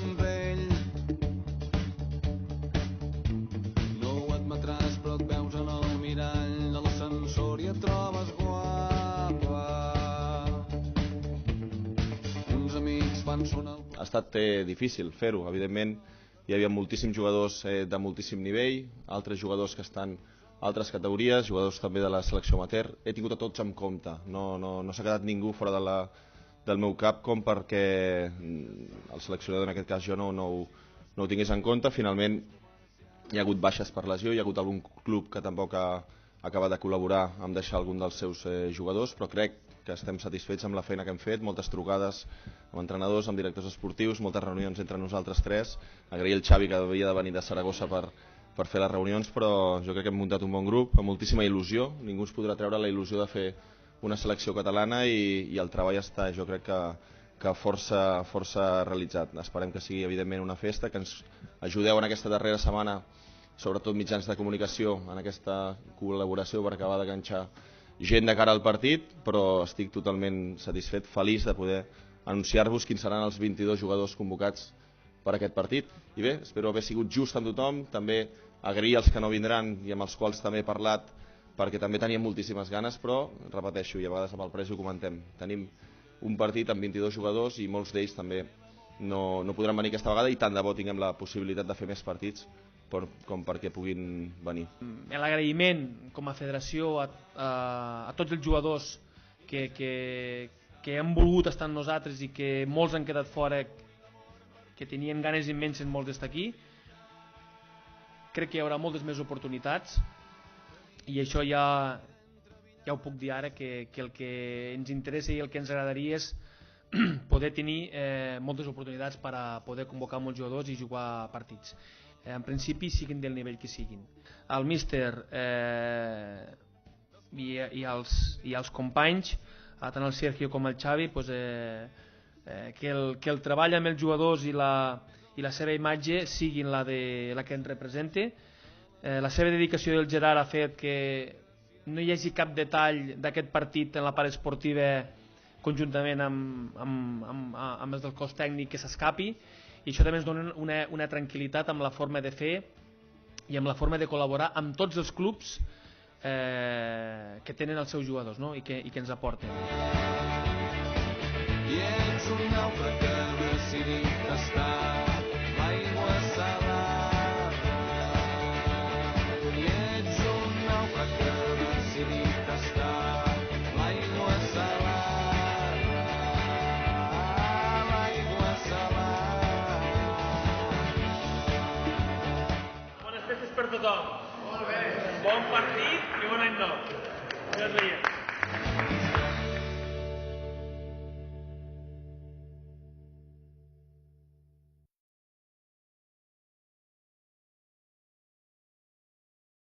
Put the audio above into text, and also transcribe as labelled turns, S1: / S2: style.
S1: amb ell. No ho admetràs, però et veus en el mirall de l'ascensor i et trobes guapa. Uns amics van sonar...
S2: Ha estat difícil fer-ho, evidentment. Hi havia moltíssims jugadors de moltíssim nivell, altres jugadors que estan a altres categories, jugadors també de la selecció amateur. He tingut a tots en compte, no s'ha quedat ningú fora del meu cap com perquè el seleccionador, en aquest cas jo, no ho tingués en compte. Finalment hi ha hagut baixes per lesió, hi ha hagut algun club que tampoc ha acabat de col·laborar amb deixar algun dels seus jugadors, però crec que estem satisfets amb la feina que hem fet, moltes trucades amb entrenadors, amb directors esportius, moltes reunions entre nosaltres tres. Agrair al Xavi que havia de venir de Saragossa per fer les reunions, però jo crec que hem muntat un bon grup, amb moltíssima il·lusió. Ningú ens podrà treure la il·lusió de fer una selecció catalana i el treball està, jo crec que força realitzat. Esperem que sigui evidentment una festa, que ens ajudeu en aquesta darrera setmana, sobretot mitjans de comunicació, en aquesta col·laboració per acabar de ganxar gent de cara al partit, però estic totalment satisfet, feliç de poder anunciar-vos quins seran els 22 jugadors convocats per aquest partit. I bé, espero haver sigut just amb tothom, també agrair als que no vindran i amb els quals també he parlat, perquè també teníem moltíssimes ganes, però repeteixo, i a vegades amb el pres ho comentem, tenim un partit amb 22 jugadors i molts d'ells també no podran venir aquesta vegada, i tant de bo tinguem la possibilitat de fer més partits com perquè puguin venir.
S3: L'agraïment com a federació a tots els jugadors que han volgut estar amb nosaltres i que molts han quedat fora, que tenien ganes immenses molts d'estar aquí. Crec que hi haurà moltes més oportunitats i això ja ho puc dir ara, que el que ens interessa i el que ens agradaria és poder tenir moltes oportunitats per a poder convocar molts jugadors i jugar partits. En principi siguin del nivell que siguin. El míster i els companys, tant el Sergio com el Xavi, que el treball amb els jugadors i la seva imatge siguin la que ens representa. La seva dedicació del Gerard ha fet que no hi hagi cap detall d'aquest partit en la part esportiva conjuntament amb els del cos tècnic que s'escapi, i això també ens dona una tranquil·litat amb la forma de fer i amb la forma de col·laborar amb tots els clubs que tenen els seus jugadors, no? I que ens aporten.
S1: I ets un nàufrag que ha decidit estar l'aigua salada. I ets un nàufrag que ha decidit estar l'aigua salada. L'aigua salada.
S3: Bones festes per tothom. Molt bé. Bon partit i bon any nou. Ja es veiem.